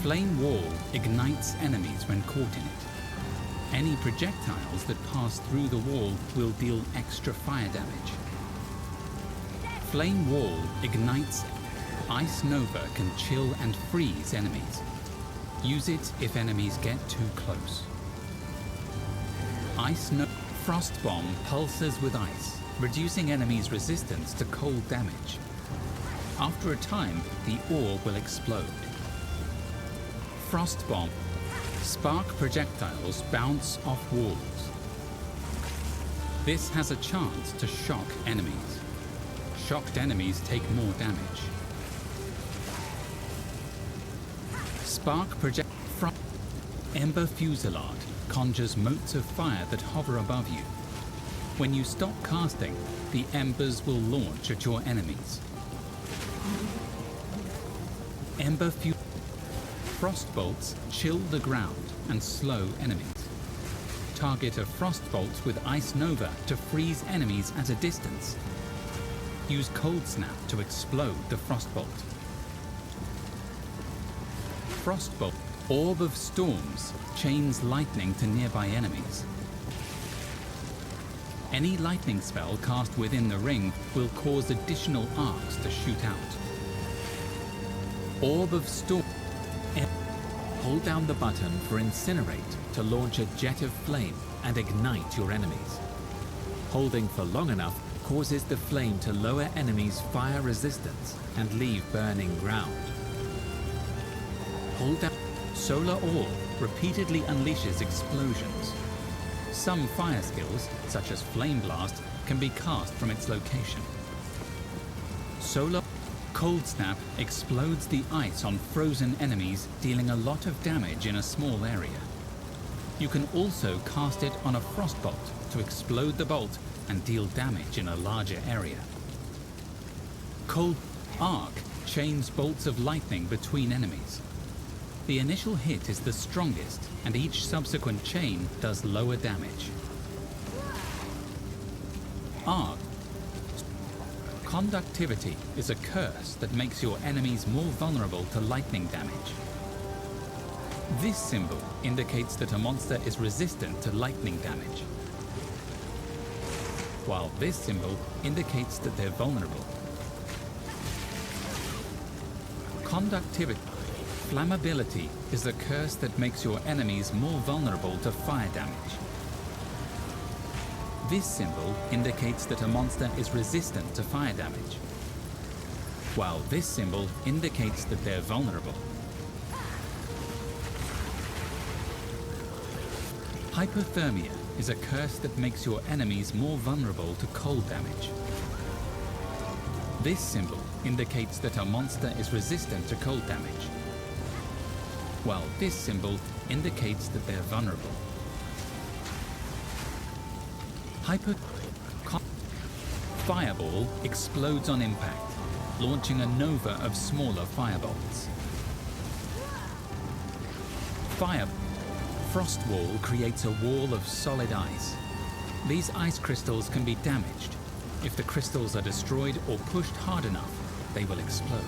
Flame Wall ignites enemies when caught in it. Any projectiles that pass through the wall will deal extra fire damage. Flame Wall ignites. Ice Nova can chill and freeze enemies. Use it if enemies get too close. Frost Bomb pulses with ice, reducing enemies' resistance to cold damage. After a time, the ore will explode. Frost Bomb. Spark projectiles bounce off walls. This has a chance to shock enemies. Shocked enemies take more damage. Spark project. Ember Fusillade conjures motes of fire that hover above you. When you stop casting, the embers will launch at your enemies. Frost bolts chill the ground and slow enemies. Target a frost bolt with Ice Nova to freeze enemies at a distance. Use Cold Snap to explode the frost bolt. Frost bolt. Orb of Storms chains lightning to nearby enemies. Any lightning spell cast within the ring will cause additional arcs to shoot out. Orb of Storm. Hold down the button for Incinerate to launch a jet of flame and ignite your enemies. Holding for long enough causes the flame to lower enemies' fire resistance and leave burning ground. Hold down. Solar Orb repeatedly unleashes explosions. Some fire skills, such as Flame Blast, can be cast from its location. Solar Cold Snap explodes the ice on frozen enemies, dealing a lot of damage in a small area. You can also cast it on a frost bolt to explode the bolt and deal damage in a larger area. Cold Arc chains bolts of lightning between enemies. The initial hit is the strongest, and each subsequent chain does lower damage. Arc. Conductivity is a curse that makes your enemies more vulnerable to lightning damage. This symbol indicates that a monster is resistant to lightning damage, while this symbol indicates that they're vulnerable. Conductivity. Flammability is a curse that makes your enemies more vulnerable to fire damage. This symbol indicates that a monster is resistant to fire damage, while this symbol indicates that they're vulnerable. Hypothermia is a curse that makes your enemies more vulnerable to cold damage. This symbol indicates that a monster is resistant to cold damage, while this symbol indicates that they're vulnerable. Fireball explodes on impact, launching a nova of smaller firebolts. Frost Wall creates a wall of solid ice. These ice crystals can be damaged. If the crystals are destroyed or pushed hard enough, they will explode.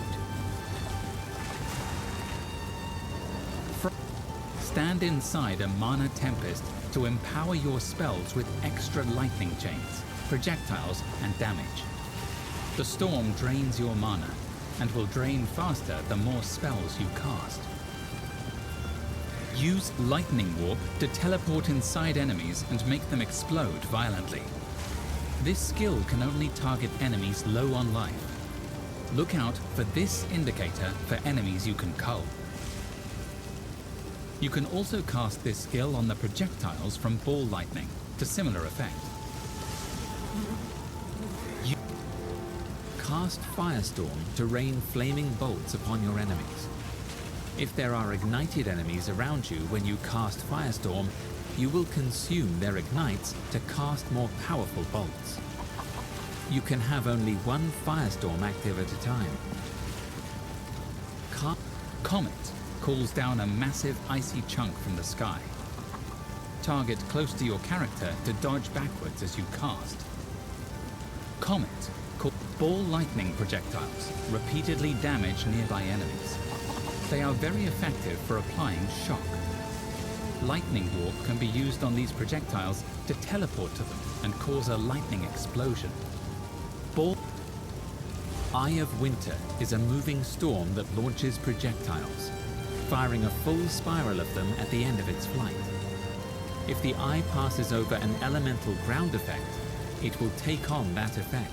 Stand inside a Mana Tempest to empower your spells with extra lightning chains, projectiles, and damage. The storm drains your mana, and will drain faster the more spells you cast. Use Lightning Warp to teleport inside enemies and make them explode violently. This skill can only target enemies low on life. Look out for this indicator for enemies you can cull. You can also cast this skill on the projectiles from Ball Lightning to similar effect. Cast Firestorm to rain flaming bolts upon your enemies. If there are ignited enemies around you when you cast Firestorm, you will consume their ignites to cast more powerful bolts. You can have only one Firestorm active at a time. Comet calls down a massive icy chunk from the sky. Target close to your character to dodge backwards as you cast. Comet. Ball lightning projectiles repeatedly damage nearby enemies. They are very effective for applying shock. Lightning warp can be used on these projectiles to teleport to them and cause a lightning explosion. Eye of Winter is a moving storm that launches projectiles, firing a full spiral of them at the end of its flight. If the eye passes over an elemental ground effect, it will take on that effect,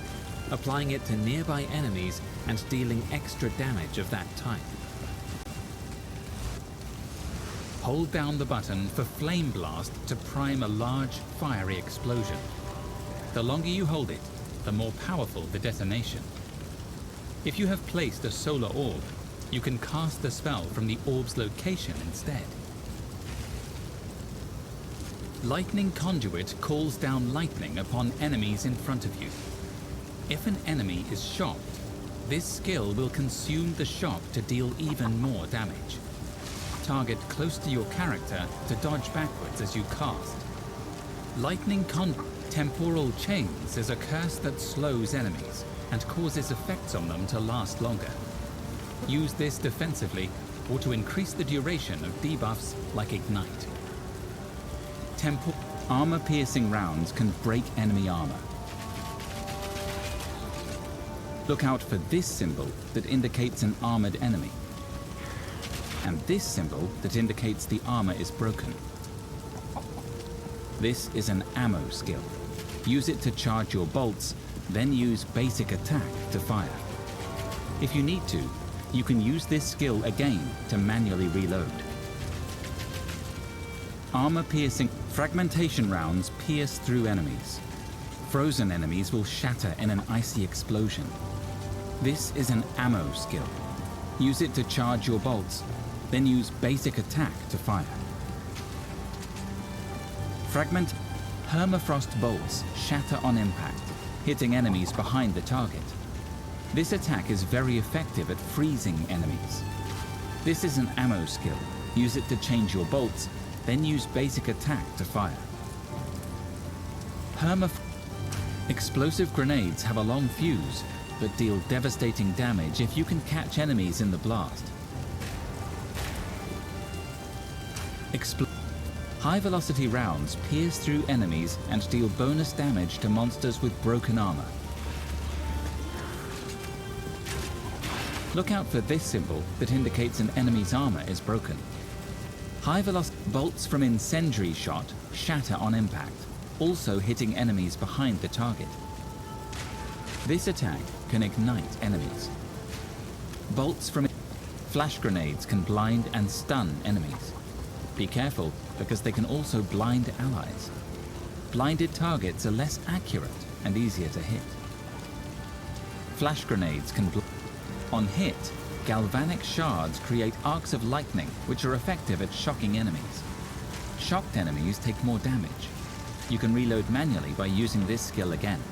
applying it to nearby enemies and dealing extra damage of that type. Hold down the button for Flame Blast to prime a large, fiery explosion. The longer you hold it, the more powerful the detonation. If you have placed a solar orb, you can cast the spell from the orb's location instead. Lightning Conduit calls down lightning upon enemies in front of you. If an enemy is shocked, this skill will consume the shock to deal even more damage. Target close to your character to dodge backwards as you cast. Temporal Chains is a curse that slows enemies and causes effects on them to last longer. Use this defensively or to increase the duration of debuffs like Ignite. Armor-piercing rounds can break enemy armor. Look out for this symbol that indicates an armored enemy, and this symbol that indicates the armor is broken. This is an ammo skill. Use it to charge your bolts, then use basic attack to fire. If you need to, you can use this skill again to manually reload. Armor-piercing fragmentation rounds pierce through enemies. Frozen enemies will shatter in an icy explosion. This is an ammo skill. Use it to charge your bolts, then use basic attack to fire. Permafrost bolts shatter on impact, hitting enemies behind the target. This attack is very effective at freezing enemies. This is an ammo skill. Use it to change your bolts, then use basic attack to fire. Explosive grenades have a long fuse, but deal devastating damage if you can catch enemies in the blast. High-velocity rounds pierce through enemies and deal bonus damage to monsters with broken armor. Look out for this symbol that indicates an enemy's armor is broken. High-velocity bolts from incendiary shot shatter on impact, also hitting enemies behind the target. This attack can ignite enemies. Bolts from flash grenades can blind and stun enemies. Be careful, because they can also blind allies. Blinded targets are less accurate and easier to hit. Flash grenades can on hit, galvanic shards create arcs of lightning which are effective at shocking enemies. Shocked enemies take more damage. You can reload manually by using this skill again.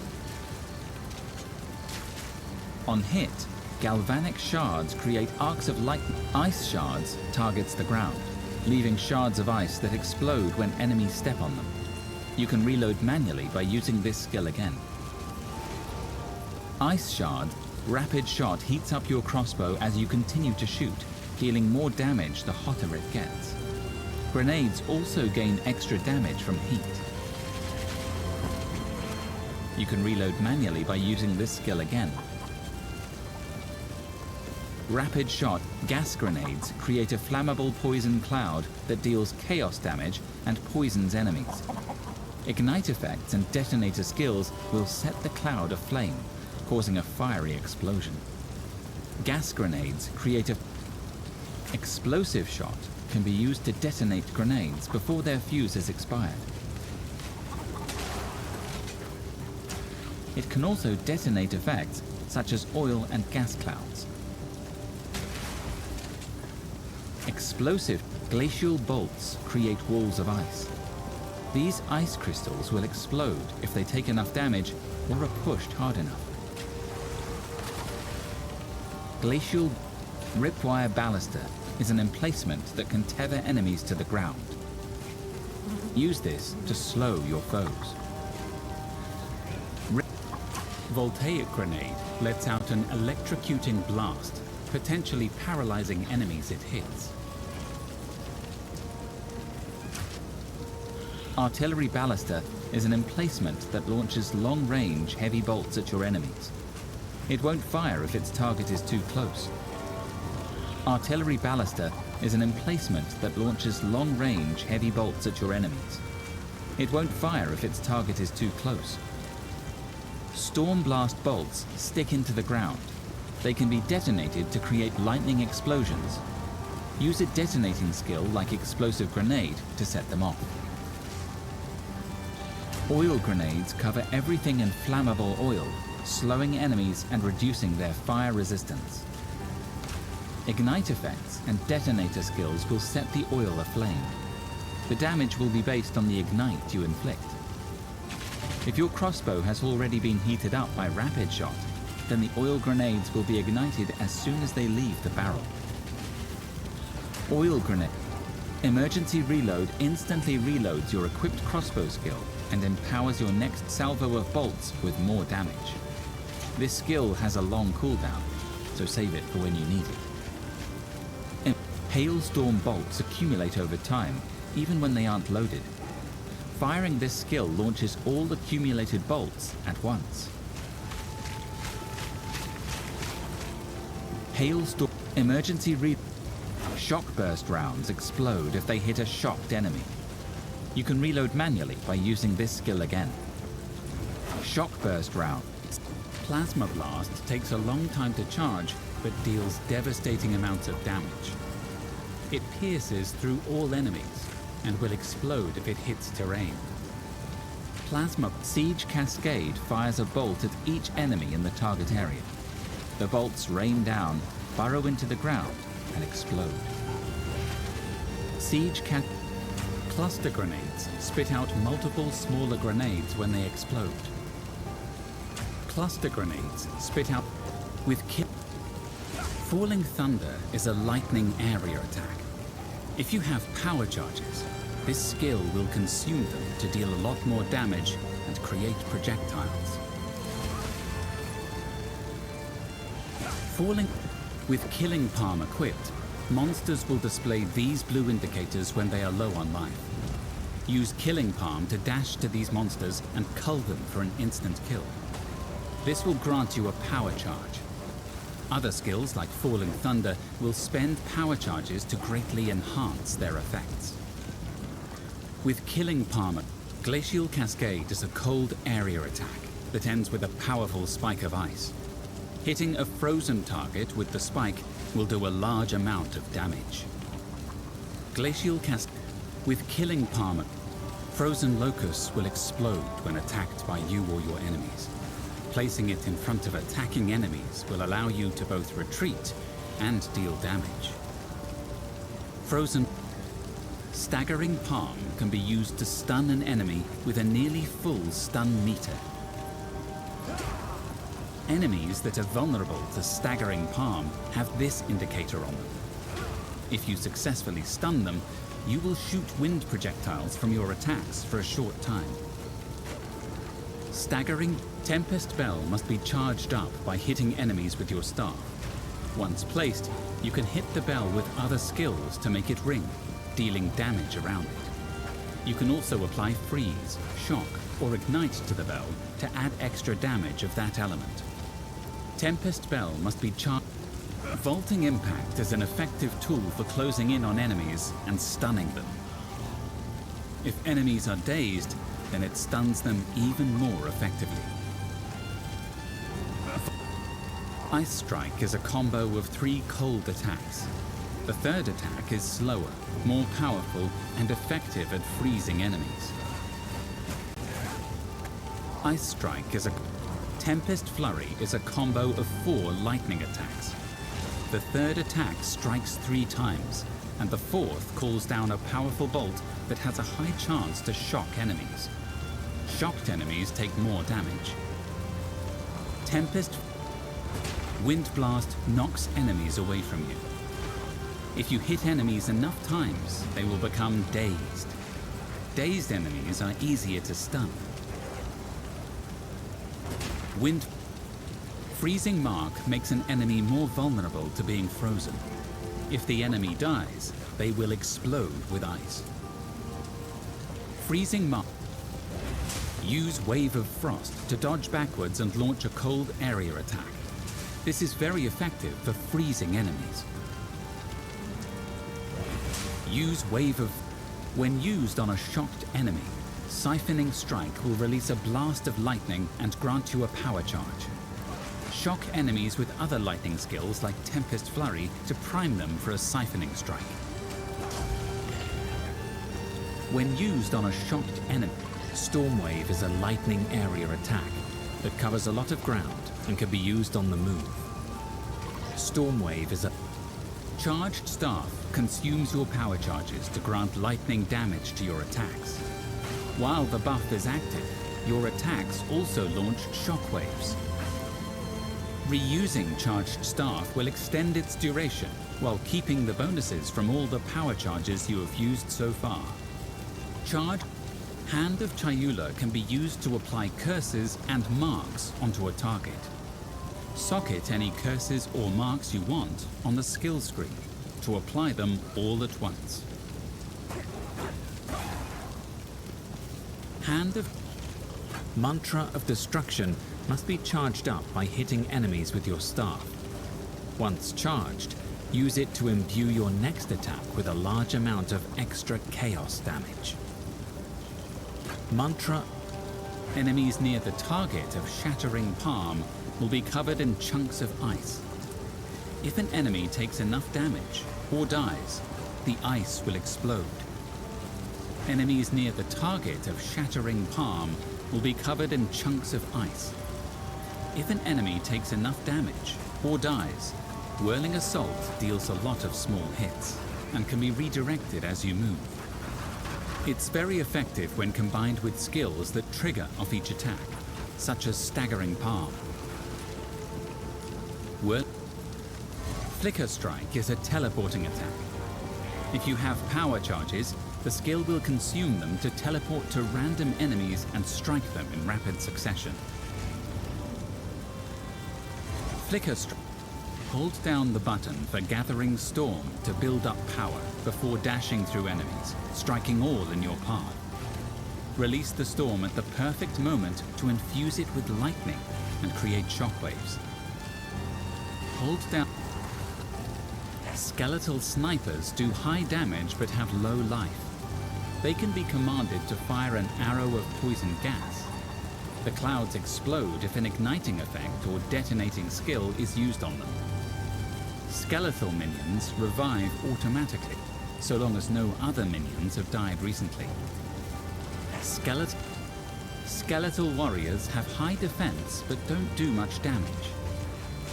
On hit, galvanic shards create arcs of lightning. Ice shards targets the ground, leaving shards of ice that explode when enemies step on them. You can reload manually by using this skill again. Ice shard, rapid shot heats up your crossbow as you continue to shoot, dealing more damage the hotter it gets. Grenades also gain extra damage from heat. You can reload manually by using this skill again. Rapid shot gas grenades create a flammable poison cloud that deals chaos damage and poisons enemies. Ignite effects and detonator skills will set the cloud aflame, causing a fiery explosion. Gas grenades create a explosive shot can be used to detonate grenades before their fuse is expired. It can also detonate effects such as oil and gas clouds. Explosive glacial bolts create walls of ice. These ice crystals will explode if they take enough damage or are pushed hard enough. Glacial ripwire baluster is an emplacement that can tether enemies to the ground. Use this to slow your foes. Voltaic grenade lets out an electrocuting blast, potentially paralyzing enemies it hits. Artillery Ballista is an emplacement that launches long-range heavy bolts at your enemies. It won't fire if its target is too close. Artillery Ballista is an emplacement that launches long-range heavy bolts at your enemies. It won't fire if its target is too close. Storm Blast bolts stick into the ground. They can be detonated to create lightning explosions. Use a detonating skill like Explosive Grenade to set them off. Oil grenades cover everything in flammable oil, slowing enemies and reducing their fire resistance. Ignite effects and detonator skills will set the oil aflame. The damage will be based on the ignite you inflict. If your crossbow has already been heated up by rapid shot, then the oil grenades will be ignited as soon as they leave the barrel. Oil grenade. Emergency reload instantly reloads your equipped crossbow skill and empowers your next salvo of bolts with more damage. This skill has a long cooldown, so save it for when you need it. Hailstorm bolts accumulate over time, even when they aren't loaded. Firing this skill launches all accumulated bolts at once. Hailstorm emergency reload. Shock burst rounds explode if they hit a shocked enemy. You can reload manually by using this skill again. Shock burst round. Plasma Blast takes a long time to charge, but deals devastating amounts of damage. It pierces through all enemies and will explode if it hits terrain. Plasma Siege Cascade fires a bolt at each enemy in the target area. The bolts rain down, burrow into the ground, and explode. Cluster grenades spit out multiple smaller grenades when they explode. Cluster grenades spit out Falling Thunder is a lightning area attack. If you have power charges, this skill will consume them to deal a lot more damage and create projectiles. With Killing Palm equipped, monsters will display these blue indicators when they are low on life. Use Killing Palm to dash to these monsters and cull them for an instant kill. This will grant you a power charge. Other skills like Falling Thunder will spend power charges to greatly enhance their effects. With Killing Palm, Glacial Cascade is a cold area attack that ends with a powerful spike of ice. Hitting a frozen target with the spike will do a large amount of damage. Glacial Cascade. With Killing Palm, frozen locusts will explode when attacked by you or your enemies. Placing it in front of attacking enemies will allow you to both retreat and deal damage. Frozen Staggering Palm can be used to stun an enemy with a nearly full stun meter. Enemies that are vulnerable to Staggering Palm have this indicator on them. If you successfully stun them, you will shoot wind projectiles from your attacks for a short time. Staggering Tempest Bell must be charged up by hitting enemies with your staff. Once placed, you can hit the bell with other skills to make it ring, dealing damage around it. You can also apply Freeze, Shock, or Ignite to the bell to add extra damage of that element. Tempest Bell must be charged. Vaulting Impact is an effective tool for closing in on enemies and stunning them. If enemies are dazed, then it stuns them even more effectively. Ice Strike is a combo of 3 cold attacks. The third attack is slower, more powerful, and effective at freezing enemies. Ice Strike is a Tempest Flurry is a combo of 4 lightning attacks. The third attack strikes 3 times, and the fourth calls down a powerful bolt that has a high chance to shock enemies. Shocked enemies take more damage. Tempest Wind Blast knocks enemies away from you. If you hit enemies enough times, they will become dazed. Dazed enemies are easier to stun. Freezing Mark makes an enemy more vulnerable to being frozen. If the enemy dies, they will explode with ice. Freezing Mark. Use Wave of Frost to dodge backwards and launch a cold area attack. This is very effective for freezing enemies. Use Wave of... When used on a shocked enemy, Siphoning Strike will release a blast of lightning and grant you a power charge. Shock enemies with other lightning skills like Tempest Flurry to prime them for a Siphoning Strike. When used on a shocked enemy, Storm Wave is a lightning area attack that covers a lot of ground and can be used on the move. Storm Wave is a... Charged Staff consumes your power charges to grant lightning damage to your attacks. While the buff is active, your attacks also launch shockwaves. Reusing Charged Staff will extend its duration while keeping the bonuses from all the power charges you have used so far. Hand of Chayula can be used to apply curses and marks onto a target. Socket any curses or marks you want on the skill screen to apply them all at once. Hand of Mantra of Destruction must be charged up by hitting enemies with your staff. Once charged, use it to imbue your next attack with a large amount of extra chaos damage. Mantra. Enemies near the target of Shattering Palm will be covered in chunks of ice. If an enemy takes enough damage or dies, the ice will explode. Enemies near the target of Shattering Palm will be covered in chunks of ice. If an enemy takes enough damage or dies, Whirling Assault deals a lot of small hits and can be redirected as you move. It's very effective when combined with skills that trigger off each attack, such as Staggering Palm. Flicker Strike is a teleporting attack. If you have power charges, the skill will consume them to teleport to random enemies and strike them in rapid succession. Flicker Strike. Hold down the button for Gathering Storm to build up power before dashing through enemies, striking all in your path. Release the storm at the perfect moment to infuse it with lightning and create shockwaves. Hold down. Skeletal snipers do high damage but have low life. They can be commanded to fire an arrow of poison gas. The clouds explode if an igniting effect or detonating skill is used on them. Skeletal minions revive automatically, so long as no other minions have died recently. Skeletal warriors have high defense but don't do much damage.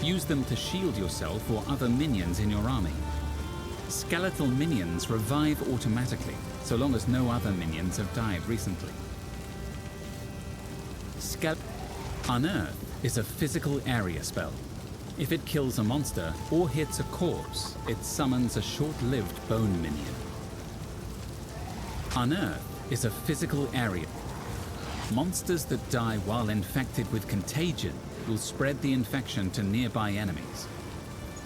Use them to shield yourself or other minions in your army. Skeletal minions revive automatically, so long as no other minions have died recently. Unearth is a physical area spell. If it kills a monster or hits a corpse, it summons a short-lived bone minion. Unearth is a physical area. Monsters that die while infected with contagion will spread the infection to nearby enemies.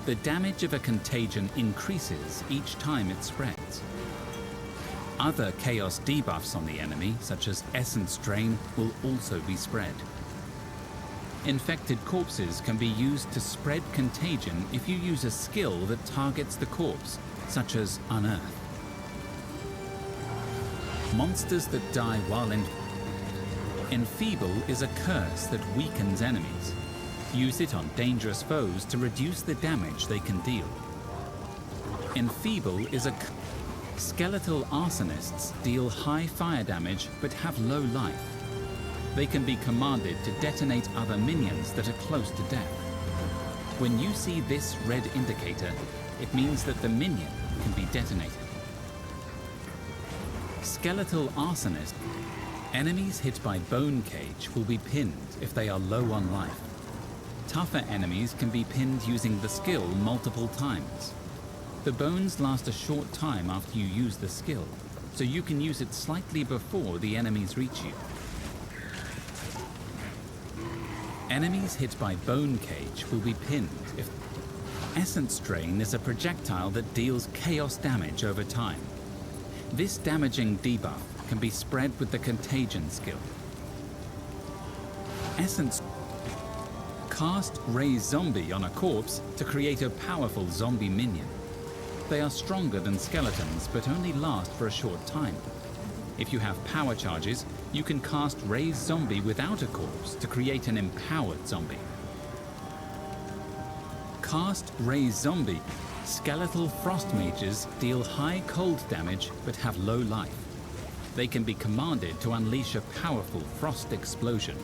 The damage of a contagion increases each time it spreads. Other chaos debuffs on the enemy, such as Essence Drain, will also be spread. Infected corpses can be used to spread contagion if you use a skill that targets the corpse, such as Unearth. Monsters that die while Enfeeble is a curse that weakens enemies. Use it on dangerous foes to reduce the damage they can deal. Enfeeble is a... Skeletal arsonists deal high fire damage but have low life. They can be commanded to detonate other minions that are close to death. When you see this red indicator, it means that the minion can be detonated. Skeletal arsonist. Enemies hit by Bone Cage will be pinned if they are low on life. Tougher enemies can be pinned using the skill multiple times. The bones last a short time after you use the skill, so you can use it slightly before the enemies reach you. Enemies hit by Bone Cage will be pinned if... Essence Drain is a projectile that deals chaos damage over time. This damaging debuff can be spread with the Contagion skill. Essence... Cast Raise Zombie on a corpse to create a powerful zombie minion. They are stronger than skeletons, but only last for a short time. If you have power charges, you can cast Raise Zombie without a corpse to create an empowered zombie. Cast Raise Zombie. Skeletal Frost Mages deal high cold damage but have low life. They can be commanded to unleash a powerful frost explosion.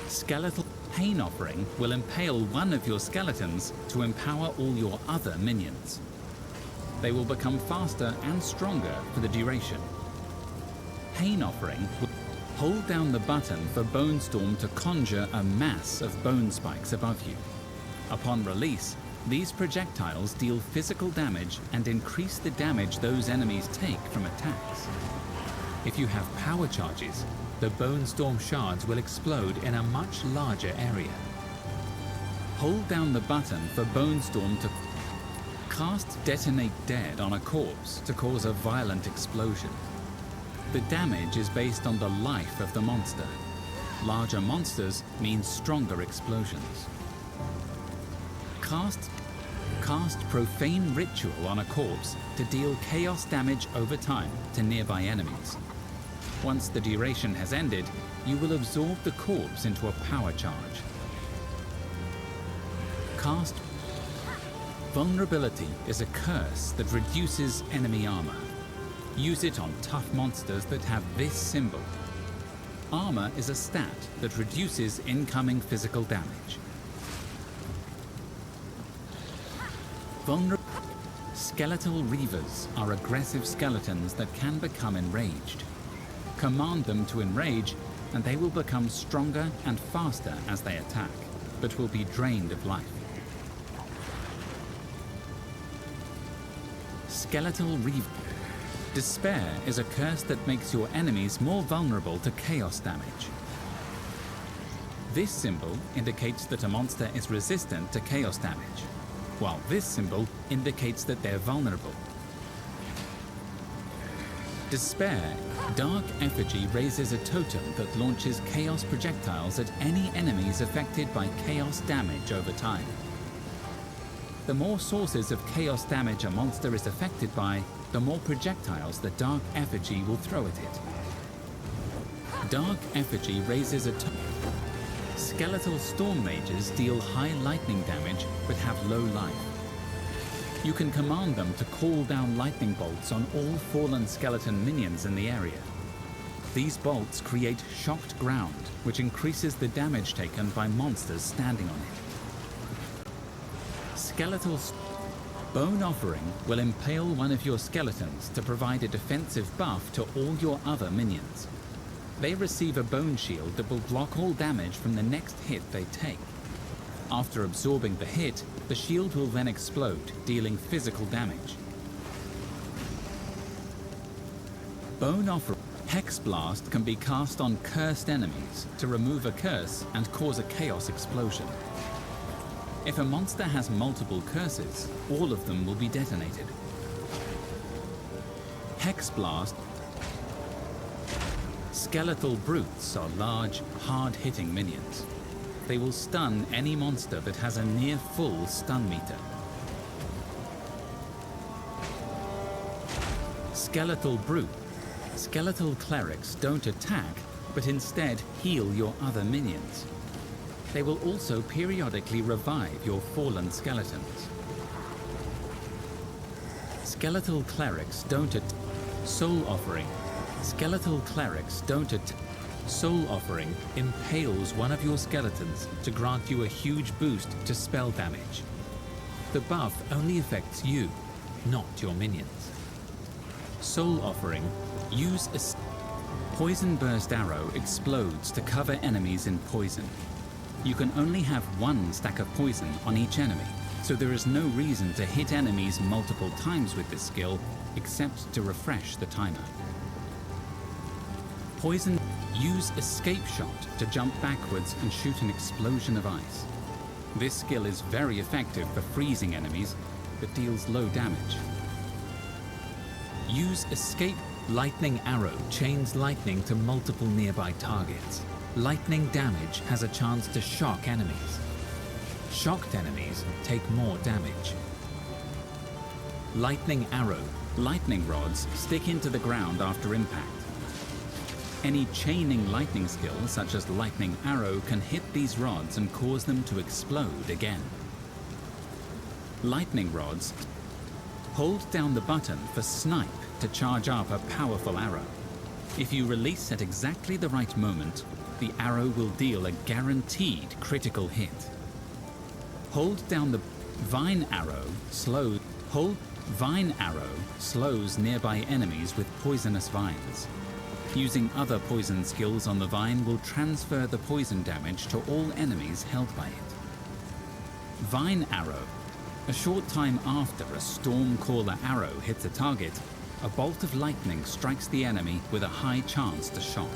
Skeletal Pain Offering will impale one of your skeletons to empower all your other minions. They will become faster and stronger for the duration. Pain Offering will hold down the button for Bone Storm to conjure a mass of bone spikes above you. Upon release, these projectiles deal physical damage and increase the damage those enemies take from attacks. If you have power charges, the Bone Storm shards will explode in a much larger area. Hold down the button for Bone Storm to cast Detonate Dead on a corpse to cause a violent explosion. The damage is based on the life of the monster. Larger monsters mean stronger explosions. Cast Profane Ritual on a corpse to deal chaos damage over time to nearby enemies. Once the duration has ended, you will absorb the corpse into a power charge. Cast Vulnerability is a curse that reduces enemy armor. Use it on tough monsters that have this symbol. Armor is a stat that reduces incoming physical damage. Skeletal Reavers are aggressive skeletons that can become enraged. Command them to enrage, and they will become stronger and faster as they attack, but will be drained of life. Skeletal Reaver. Despair is a curse that makes your enemies more vulnerable to chaos damage. This symbol indicates that a monster is resistant to chaos damage, while this symbol indicates that they're vulnerable. Despair. Dark Effigy raises a totem that launches chaos projectiles at any enemies affected by chaos damage over time. The more sources of chaos damage a monster is affected by, the more projectiles the Dark Effigy will throw at it. Dark Effigy raises a totem. Skeletal Storm Mages deal high lightning damage but have low life. You can command them to call down lightning bolts on all fallen skeleton minions in the area. These bolts create shocked ground, which increases the damage taken by monsters standing on it. Skeletal Bone Offering will impale one of your skeletons to provide a defensive buff to all your other minions. They receive a bone shield that will block all damage from the next hit they take. After absorbing the hit, the shield will then explode, dealing physical damage. Bone Offering. Hex Blast can be cast on cursed enemies to remove a curse and cause a chaos explosion. If a monster has multiple curses, all of them will be detonated. Hex Blast. Skeletal Brutes are large, hard-hitting minions. They will stun any monster that has a near full stun meter. Skeletal Brute. Skeletal Clerics don't attack, but instead heal your other minions. They will also periodically revive your fallen skeletons. Skeletal Clerics don't attack. Soul Offering. Skeletal Clerics don't attack. Soul Offering impales one of your skeletons to grant you a huge boost to spell damage. The buff only affects you, not your minions. Soul Offering. Use a Poison Burst Arrow explodes to cover enemies in poison. You can only have one stack of poison on each enemy, so there is no reason to hit enemies multiple times with this skill, except to refresh the timer. Poison. Use Escape Shot to jump backwards and shoot an explosion of ice. This skill is very effective for freezing enemies, but deals low damage. Use Escape. Lightning Arrow chains lightning to multiple nearby targets. Lightning damage has a chance to shock enemies. Shocked enemies take more damage. Lightning Arrow. Lightning rods stick into the ground after impact. Any chaining lightning skill, such as Lightning Arrow, can hit these rods and cause them to explode again. Lightning rods. Hold down the button for Snipe to charge up a powerful arrow. If you release at exactly the right moment, the arrow will deal a guaranteed critical hit. Hold down the Vine Arrow. Vine Arrow slows nearby enemies with poisonous vines. Using other poison skills on the vine will transfer the poison damage to all enemies held by it. Vine Arrow. A short time after a Stormcaller arrow hits a target, a bolt of lightning strikes the enemy with a high chance to shock.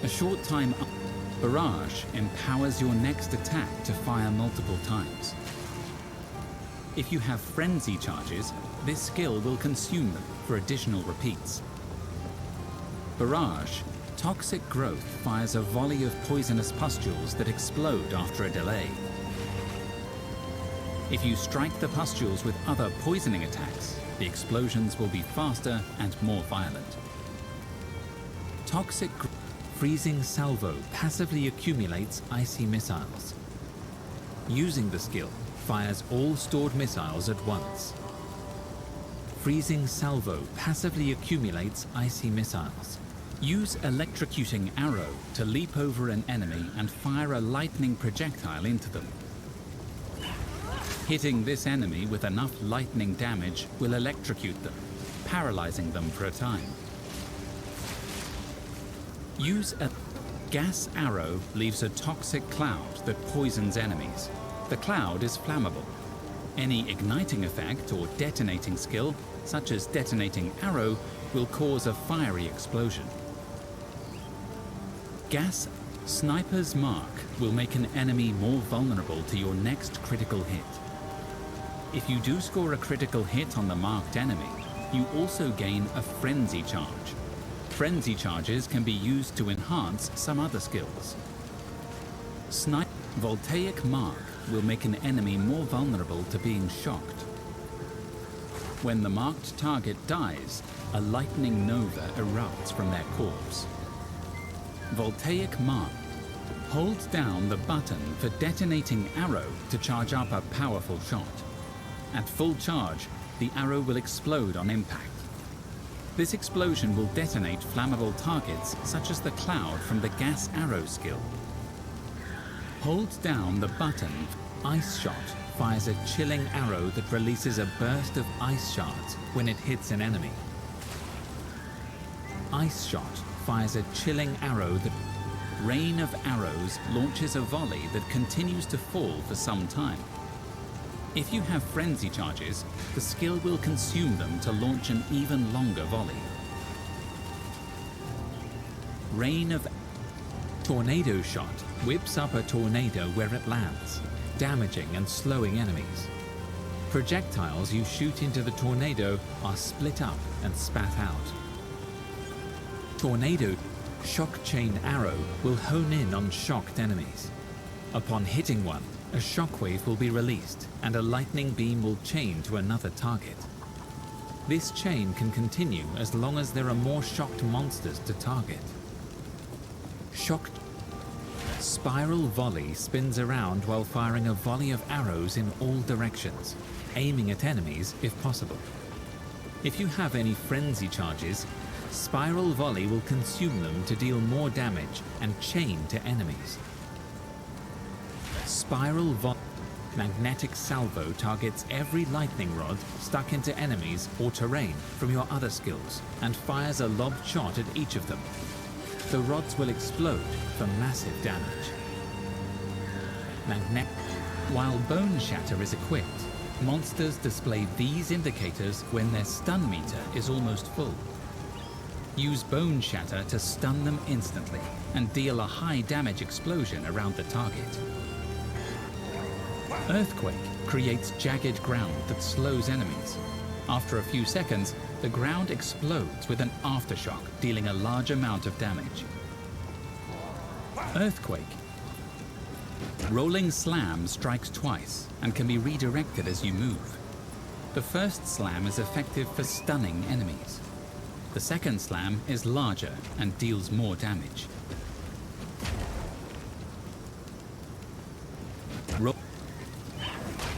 A short time Barrage empowers your next attack to fire multiple times. If you have Frenzy charges, this skill will consume them for additional repeats. Barrage. Toxic Growth fires a volley of poisonous pustules that explode after a delay. If you strike the pustules with other poisoning attacks, the explosions will be faster and more violent. Freezing Salvo passively accumulates icy missiles. Using the skill, fires all stored missiles at once. Freezing Salvo passively accumulates icy missiles. Use Electrocuting Arrow to leap over an enemy and fire a lightning projectile into them. Hitting this enemy with enough lightning damage will electrocute them, paralyzing them for a time. Use a Gas Arrow leaves a toxic cloud that poisons enemies. The cloud is flammable. Any igniting effect or detonating skill, such as Detonating Arrow, will cause a fiery explosion. Gas Sniper's Mark will make an enemy more vulnerable to your next critical hit. If you do score a critical hit on the marked enemy, you also gain a Frenzy charge. Frenzy charges can be used to enhance some other skills. Voltaic Mark will make an enemy more vulnerable to being shocked. When the marked target dies, a lightning nova erupts from their corpse. Voltaic Mark. Hold down the button for Detonating Arrow to charge up a powerful shot. At full charge, the arrow will explode on impact. This explosion will detonate flammable targets such as the cloud from the Gas Arrow skill. Hold down the button. Ice Shot fires a chilling arrow that releases a burst of ice shards when it hits an enemy. Ice Shot fires a chilling arrow that Rain of Arrows launches a volley that continues to fall for some time. If you have Frenzy charges, the skill will consume them to launch an even longer volley. Rain of Tornado Shot whips up a tornado where it lands, damaging and slowing enemies. Projectiles you shoot into the tornado are split up and spat out. Tornado Shock Chain Arrow will hone in on shocked enemies. Upon hitting one, a shockwave will be released and a lightning beam will chain to another target. This chain can continue as long as there are more shocked monsters to target. Spiral Volley spins around while firing a volley of arrows in all directions, aiming at enemies if possible. If you have any Frenzy charges, Spiral Volley will consume them to deal more damage and chain to enemies. Spiral Volley. Magnetic Salvo targets every lightning rod stuck into enemies or terrain from your other skills and fires a lobbed shot at each of them. The rods will explode for massive damage. While Bone Shatter is equipped, monsters display these indicators when their stun meter is almost full. Use Bone Shatter to stun them instantly and deal a high damage explosion around the target. Earthquake creates jagged ground that slows enemies. After a few seconds, the ground explodes with an aftershock, dealing a large amount of damage. Earthquake. Rolling Slam strikes twice and can be redirected as you move. The first slam is effective for stunning enemies. The second slam is larger and deals more damage.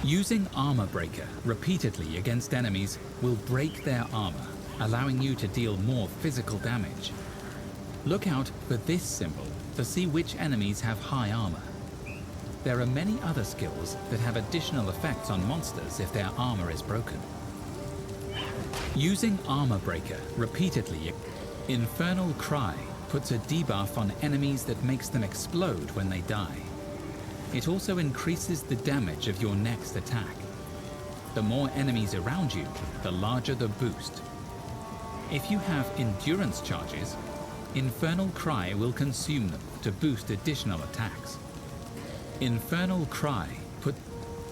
Using Armor Breaker repeatedly against enemies will break their armor, allowing you to deal more physical damage. Look out for this symbol to see which enemies have high armor. There are many other skills that have additional effects on monsters if their armor is broken. Using Armor Breaker repeatedly, Infernal Cry puts a debuff on enemies that makes them explode when they die. It also increases the damage of your next attack. The more enemies around you, the larger the boost. If you have endurance charges, Infernal Cry will consume them to boost additional attacks. Infernal Cry put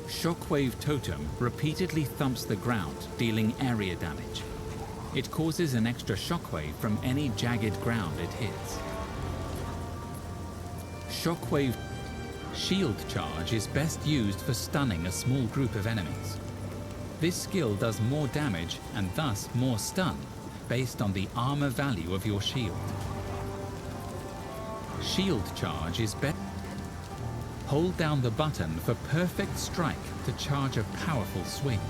Shockwave Totem repeatedly thumps the ground, dealing area damage. It causes an extra shockwave from any jagged ground it hits. Shockwave Shield Charge is best used for stunning a small group of enemies. This skill does more damage and thus more stun, based on the armor value of your shield. Shield Charge is best. Hold down the button for Perfect Strike to charge a powerful swing.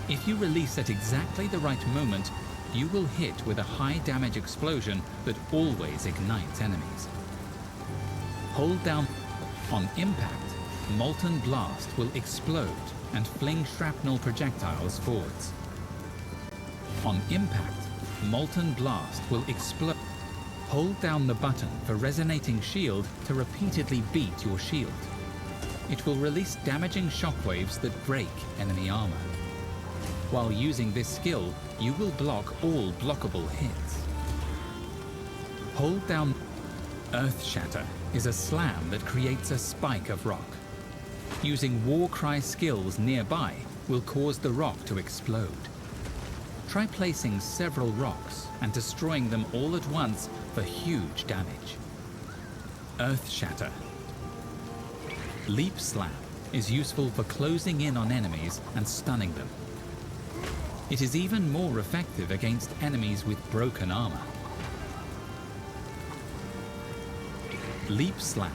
If you release at exactly the right moment, you will hit with a high damage explosion that always ignites enemies. Hold down. On impact, Molten Blast will explode and fling shrapnel projectiles forwards. On impact, Molten Blast will explode. Hold down the button for Resonating Shield to repeatedly beat your shield. It will release damaging shockwaves that break enemy armor. While using this skill, you will block all blockable hits. Hold down. Earth Shatter is a slam that creates a spike of rock. Using Warcry skills nearby will cause the rock to explode. Try placing several rocks and destroying them all at once for huge damage. Earth Shatter. Leap Slam is useful for closing in on enemies and stunning them. It is even more effective against enemies with broken armor. Leap Slam.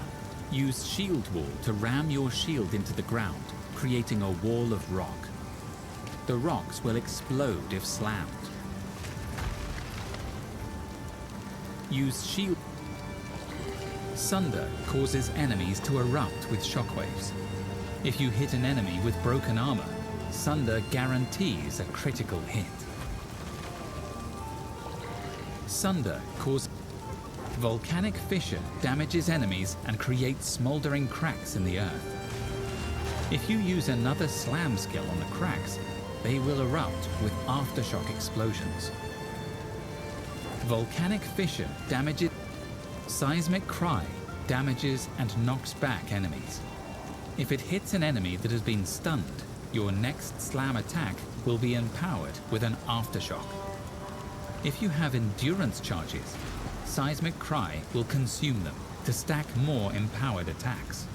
Use Shield Wall to ram your shield into the ground, creating a wall of rock. The rocks will explode if slammed. Use Shield. Sunder causes enemies to erupt with shockwaves. If you hit an enemy with broken armor, Sunder guarantees a critical hit. Sunder causes. Volcanic Fissure damages enemies and creates smoldering cracks in the earth. If you use another slam skill on the cracks, they will erupt with aftershock explosions. Volcanic Fissure damages. Seismic Cry damages and knocks back enemies. If it hits an enemy that has been stunned, your next slam attack will be empowered with an aftershock. If you have endurance charges, Seismic Cry will consume them to stack more empowered attacks.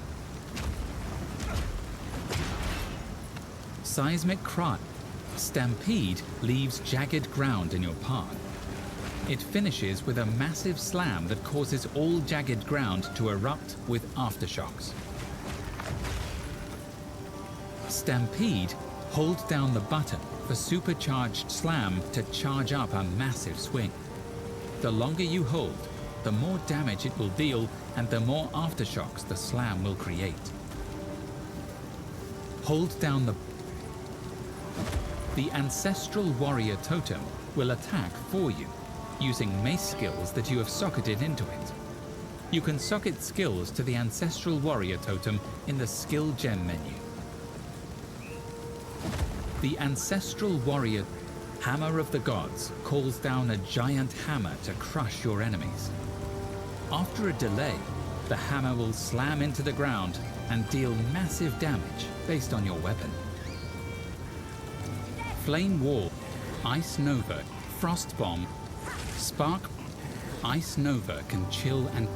Seismic Cry. Stampede leaves jagged ground in your path. It finishes with a massive slam that causes all jagged ground to erupt with aftershocks. Stampede. Hold down the button for Supercharged Slam to charge up a massive swing. The longer you hold, the more damage it will deal and the more aftershocks the slam will create. Hold down the Ancestral Warrior Totem will attack for you, using mace skills that you have socketed into it. You can socket skills to the Ancestral Warrior Totem in the Skill Gem menu. The Ancestral Warrior Hammer of the Gods calls down a giant hammer to crush your enemies. After a delay, the hammer will slam into the ground and deal massive damage based on your weapon. Flame Wall, Ice Nova, Frost Bomb, Spark. Ice Nova can chill and